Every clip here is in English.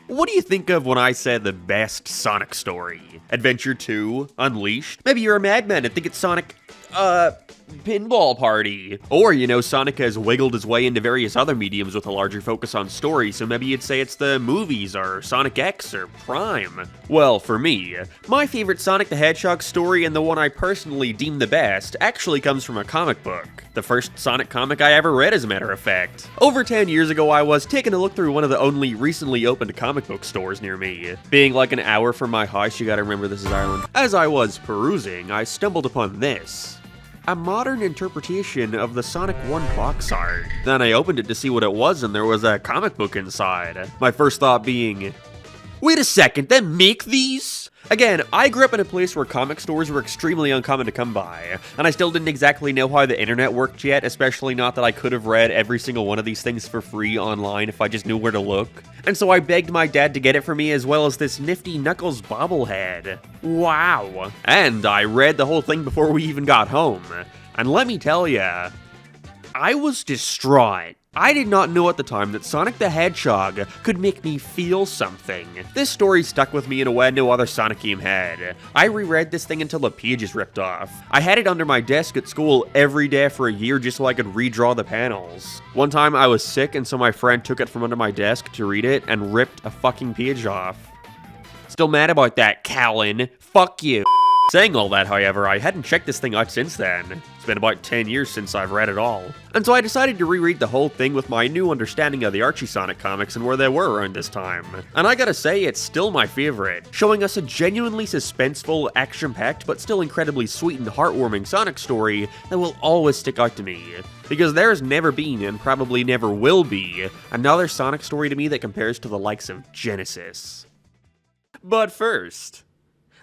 What do you think of when I said the best Sonic story? Adventure 2, Unleashed? Maybe you're a madman and think it's Sonic, Pinball Party. Or, you know, Sonic has wiggled his way into various other mediums with a larger focus on story, so maybe you'd say it's the movies, or Sonic X, or Prime. Well, for me, my favorite Sonic the Hedgehog story, and the one I personally deem the best, actually comes from a comic book. The first Sonic comic I ever read, as a matter of fact. Over 10 years ago, I was taking a look through one of the only recently opened comic book stores near me. Being like an hour from my house, you gotta remember this is Ireland. As I was perusing, I stumbled upon this. A modern interpretation of the Sonic 1 box art. Then I opened it to see what it was, and there was a comic book inside. My first thought being, wait a second, they make these? Again, I grew up in a place where comic stores were extremely uncommon to come by, and I still didn't exactly know how the internet worked yet, especially not that I could have read every single one of these things for free online if I just knew where to look. And so I begged my dad to get it for me, as well as this nifty Knuckles bobblehead. Wow. And I read the whole thing before we even got home. And let me tell ya, I was distraught. I did not know at the time that Sonic the Hedgehog could make me feel something. This story stuck with me in a way no other Sonic game had. I reread this thing until the pages ripped off. I had it under my desk at school every day for a year just so I could redraw the panels. One time I was sick, and so my friend took it from under my desk to read it and ripped a fucking page off. Still mad about that, Callan. Fuck you. Saying all that, however, I hadn't checked this thing out since then. It's been about 10 years since I've read it all. And so I decided to reread the whole thing with my new understanding of the Archie Sonic comics and where they were around this time. And I gotta say, it's still my favorite, showing us a genuinely suspenseful, action-packed, but still incredibly sweet and heartwarming Sonic story that will always stick out to me. Because there's never been, and probably never will be, another Sonic story to me that compares to the likes of Genesis. But first,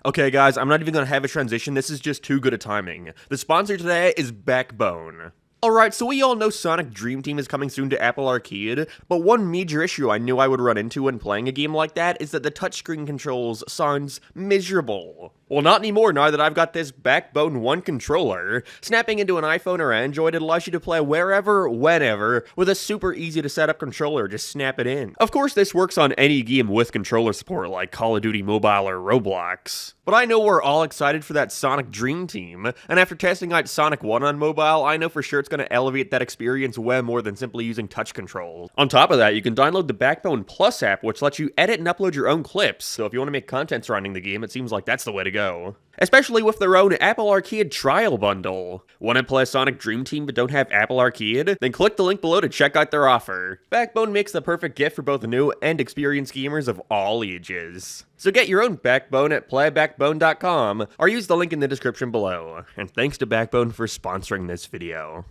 okay guys, I'm not even gonna have a transition, this is just too good a timing. The sponsor today is Backbone. Alright, so we all know Sonic Dream Team is coming soon to Apple Arcade, but one major issue I knew I would run into when playing a game like that is that the touchscreen controls sounds miserable. Well, not anymore now that I've got this Backbone 1 controller. Snapping into an iPhone or Android, it allows you to play wherever, whenever, with a super easy to set up controller, just snap it in. Of course, this works on any game with controller support like Call of Duty Mobile or Roblox. But I know we're all excited for that Sonic Dream Team, and after testing out Sonic 1 on mobile, I know for sure it's going to elevate that experience way more than simply using touch controls. On top of that, you can download the Backbone Plus app, which lets you edit and upload your own clips, so if you want to make content surrounding the game, it seems like that's the way to go. Especially with their own Apple Arcade trial bundle. Want to play Sonic Dream Team but don't have Apple Arcade? Then click the link below to check out their offer. Backbone makes the perfect gift for both new and experienced gamers of all ages. So get your own Backbone at playbackbone.com or use the link in the description below. And thanks to Backbone for sponsoring this video.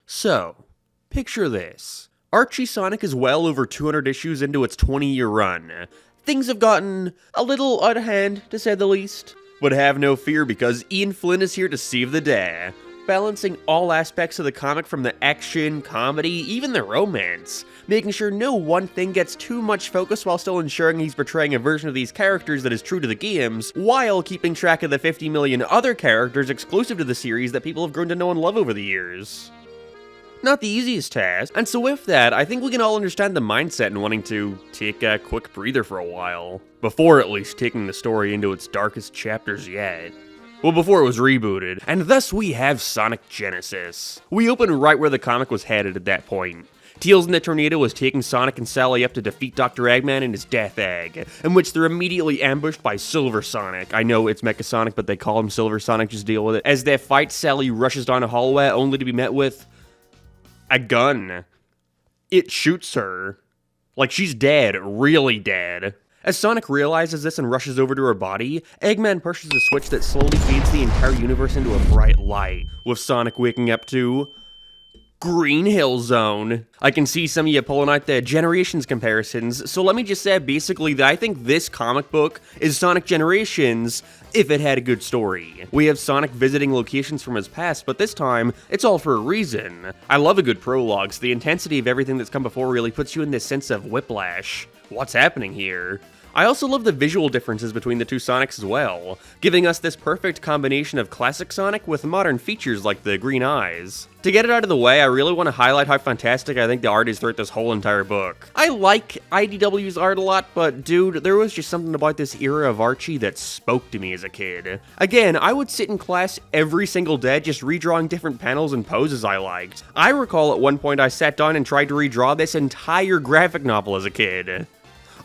So, picture this. Archie Sonic is well over 200 issues into its 20-year run. Things have gotten a little out of hand, to say the least. But have no fear, because Ian Flynn is here to save the day, balancing all aspects of the comic from the action, comedy, even the romance, making sure no one thing gets too much focus while still ensuring he's portraying a version of these characters that is true to the games, while keeping track of the 50 million other characters exclusive to the series that people have grown to know and love over the years. Not the easiest task, and so with that, I think we can all understand the mindset in wanting to take a quick breather for a while. Before at least taking the story into its darkest chapters yet. Well, before it was rebooted, and thus we have Sonic Genesis. We open right where the comic was headed at that point. Tails in the Tornado was taking Sonic and Sally up to defeat Dr. Eggman and his Death Egg, in which they're immediately ambushed by Silver Sonic. I know it's Mecha Sonic, but they call him Silver Sonic, just deal with it. As they fight, Sally rushes down a hallway only to be met with a gun. It shoots her. Like she's dead, really dead. As Sonic realizes this and rushes over to her body, Eggman pushes a switch that slowly feeds the entire universe into a bright light, with Sonic waking up to Green Hill Zone. I can see some of you pulling out the Generations comparisons, so let me just say basically that I think this comic book is Sonic Generations if it had a good story. We have Sonic visiting locations from his past, but this time, it's all for a reason. I love a good prologue, so the intensity of everything that's come before really puts you in this sense of whiplash. What's happening here? I also love the visual differences between the two Sonics as well, giving us this perfect combination of classic Sonic with modern features like the green eyes. To get it out of the way, I really want to highlight how fantastic I think the art is throughout this whole entire book. I like IDW's art a lot, but dude, there was just something about this era of Archie that spoke to me as a kid. Again, I would sit in class every single day just redrawing different panels and poses I liked. I recall at one point I sat down and tried to redraw this entire graphic novel as a kid.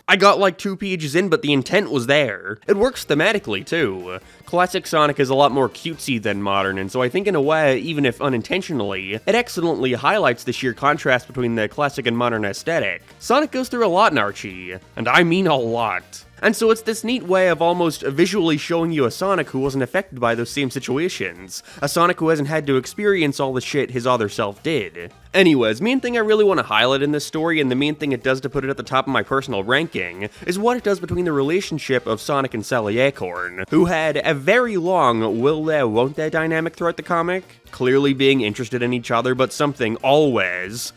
I got like 2 pages in, but the intent was there. It works thematically, too. Classic Sonic is a lot more cutesy than modern, and so I think in a way, even if unintentionally, it excellently highlights the sheer contrast between the classic and modern aesthetic. Sonic goes through a lot in Archie, and I mean a lot. And so it's this neat way of almost visually showing you a Sonic who wasn't affected by those same situations. A Sonic who hasn't had to experience all the shit his other self did. Anyways, main thing I really want to highlight in this story, and the main thing it does to put it at the top of my personal ranking, is what it does between the relationship of Sonic and Sally Acorn, who had a very long will-they, won't-they dynamic throughout the comic, clearly being interested in each other, but something always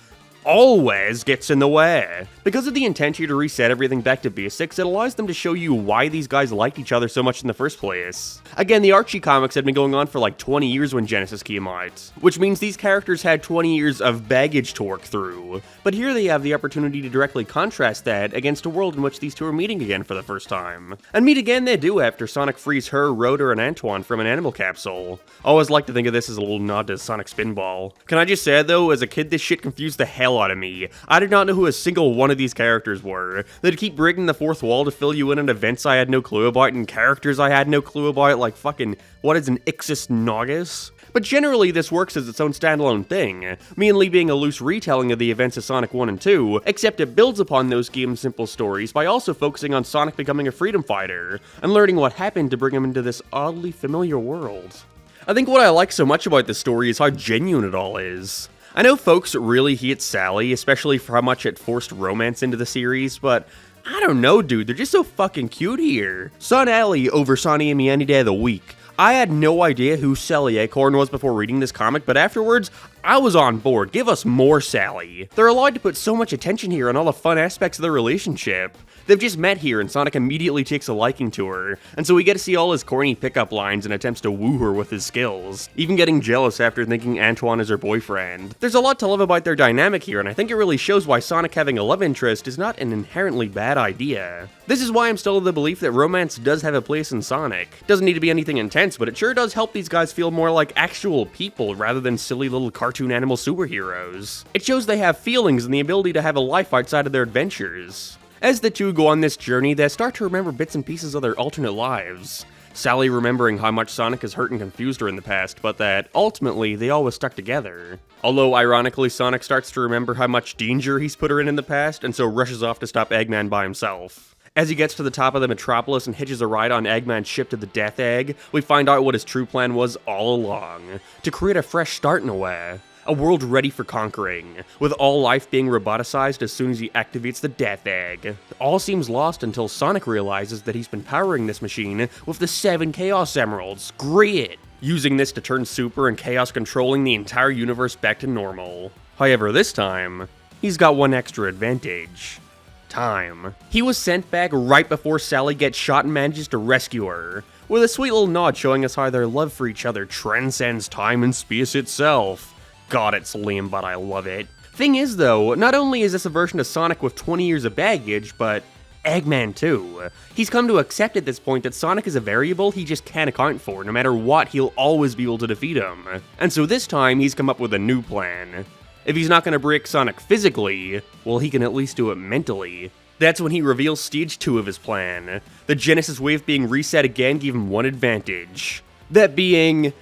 gets in the way. Because of the intent here to reset everything back to basics, it allows them to show you why these guys liked each other so much in the first place. Again, the Archie comics had been going on for like 20 years when Genesis came out, which means these characters had 20 years of baggage to work through. But here they have the opportunity to directly contrast that against a world in which these two are meeting again for the first time. And meet again they do after Sonic frees her, Rotor, and Antoine from an animal capsule. I always like to think of this as a little nod to Sonic Spinball. Can I just say though, as a kid this shit confused the hell out of me. I did not know who a single one of these characters were. They'd keep breaking the fourth wall to fill you in on events I had no clue about and characters I had no clue about, like fucking, what is an Ixis Naugus? But generally this works as its own standalone thing, mainly being a loose retelling of the events of Sonic 1 and 2, except it builds upon those games' simple stories by also focusing on Sonic becoming a freedom fighter, and learning what happened to bring him into this oddly familiar world. I think what I like so much about this story is how genuine it all is. I know folks really hate Sally, especially for how much it forced romance into the series, but I don't know, dude, they're just so fucking cute here. Son Alley over Sonny and me any day of the week. I had no idea who Sally Acorn was before reading this comic, but afterwards, I was on board. Give us more Sally. They're allowed to put so much attention here on all the fun aspects of their relationship. They've just met here and Sonic immediately takes a liking to her, and so we get to see all his corny pickup lines and attempts to woo her with his skills, even getting jealous after thinking Antoine is her boyfriend. There's a lot to love about their dynamic here, and I think it really shows why Sonic having a love interest is not an inherently bad idea. This is why I'm still of the belief that romance does have a place in Sonic. Doesn't need to be anything intense, but it sure does help these guys feel more like actual people rather than silly little cartoon animal superheroes. It shows they have feelings and the ability to have a life outside of their adventures. As the two go on this journey, they start to remember bits and pieces of their alternate lives. Sally remembering how much Sonic has hurt and confused her in the past, but that, ultimately, they always stuck together. Although, ironically, Sonic starts to remember how much danger he's put her in the past, and so rushes off to stop Eggman by himself. As he gets to the top of the metropolis and hitches a ride on Eggman's ship to the Death Egg, we find out what his true plan was all along. To create a fresh start in a way. A world ready for conquering, with all life being roboticized as soon as he activates the Death Egg. All seems lost until Sonic realizes that he's been powering this machine with the 7 Chaos Emeralds. Great! Using this to turn Super and Chaos controlling the entire universe back to normal. However, this time, he's got one extra advantage. Time. He was sent back right before Sally gets shot and manages to rescue her, with a sweet little nod showing us how their love for each other transcends time and space itself. God, it's lame, but I love it. Thing is, though, not only is this a version of Sonic with 20 years of baggage, but Eggman too. He's come to accept at this point that Sonic is a variable he just can't account for. No matter what, he'll always be able to defeat him. And so this time, he's come up with a new plan. If he's not going to break Sonic physically, well, he can at least do it mentally. That's when he reveals stage 2 of his plan. The Genesis wave being reset again gave him one advantage. That being...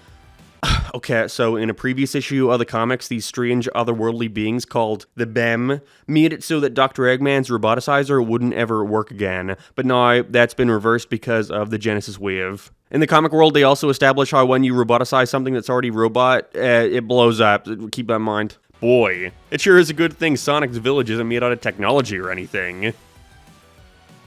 Okay, so in a previous issue of the comics, these strange otherworldly beings called the BEM made it so that Dr. Eggman's roboticizer wouldn't ever work again, but now that's been reversed because of the Genesis wave. In the comic world, they also establish how when you roboticize something that's already robot, it blows up. Keep that in mind. Boy, it sure is a good thing Sonic's village isn't made out of technology or anything.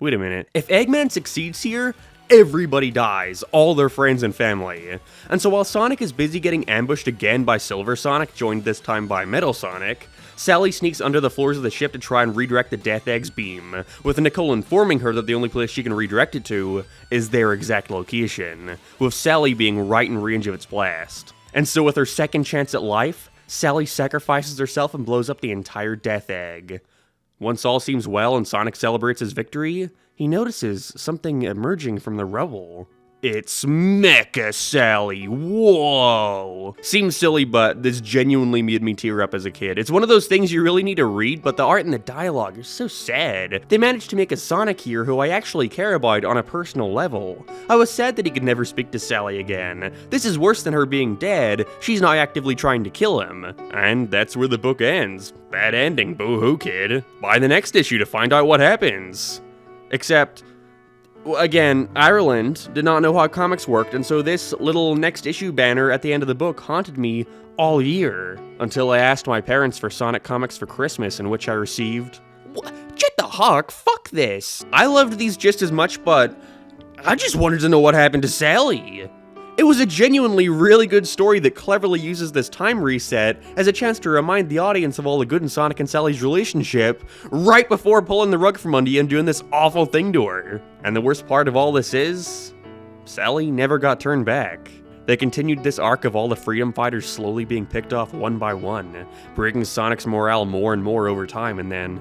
Wait a minute. If Eggman succeeds here, everybody dies, all their friends and family. And so while Sonic is busy getting ambushed again by Silver Sonic, joined this time by Metal Sonic, Sally sneaks under the floors of the ship to try and redirect the Death Egg's beam, with Nicole informing her that the only place she can redirect it to is their exact location, with Sally being right in range of its blast. And so with her second chance at life, Sally sacrifices herself and blows up the entire Death Egg. Once all seems well and Sonic celebrates his victory, he notices something emerging from the rubble. It's Mecha Sally, whoa! Seems silly, but this genuinely made me tear up as a kid. It's one of those things you really need to read, but the art and the dialogue are so sad. They managed to make a Sonic here who I actually care about on a personal level. I was sad that he could never speak to Sally again. This is worse than her being dead, she's now actively trying to kill him. And that's where the book ends. Bad ending, boo-hoo kid. Buy the next issue to find out what happens. Except, again, Ireland did not know how comics worked, and so this little next issue banner at the end of the book haunted me all year, until I asked my parents for Sonic comics for Christmas, in which I received, "Get the huck, fuck this." I loved these just as much, but I just wanted to know what happened to Sally. It was a genuinely really good story that cleverly uses this time reset as a chance to remind the audience of all the good in Sonic and Sally's relationship right before pulling the rug from under you and doing this awful thing to her. And the worst part of all this is, Sally never got turned back. They continued this arc of all the freedom fighters slowly being picked off one by one, breaking Sonic's morale more and more over time, and then,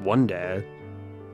one day,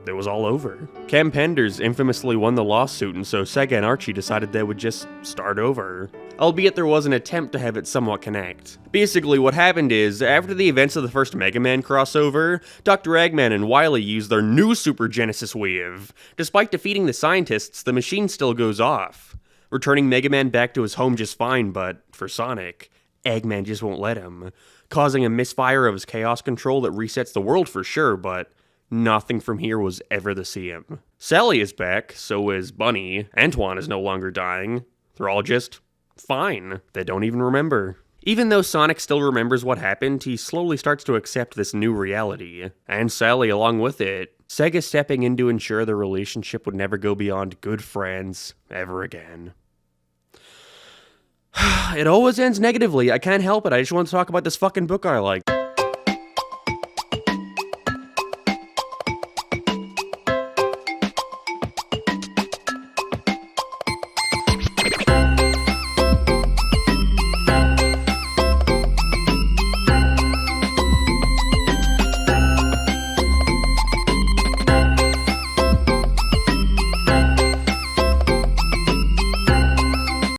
it was all over. Ken Penders infamously won the lawsuit, and so Sega and Archie decided they would just start over. Albeit there was an attempt to have it somewhat connect. Basically, what happened is, after the events of the first Mega Man crossover, Dr. Eggman and Wily use their new Super Genesis wave. Despite defeating the scientists, the machine still goes off, returning Mega Man back to his home just fine, but for Sonic, Eggman just won't let him, causing a misfire of his chaos control that resets the world for sure, but nothing from here was ever the same. Sally is back, so is Bunny. Antoine is no longer dying. They're all just fine. They don't even remember. Even though Sonic still remembers what happened, he slowly starts to accept this new reality. And Sally along with it. Sega stepping in to ensure their relationship would never go beyond good friends ever again. It always ends negatively. I can't help it. I just want to talk about this fucking book I like.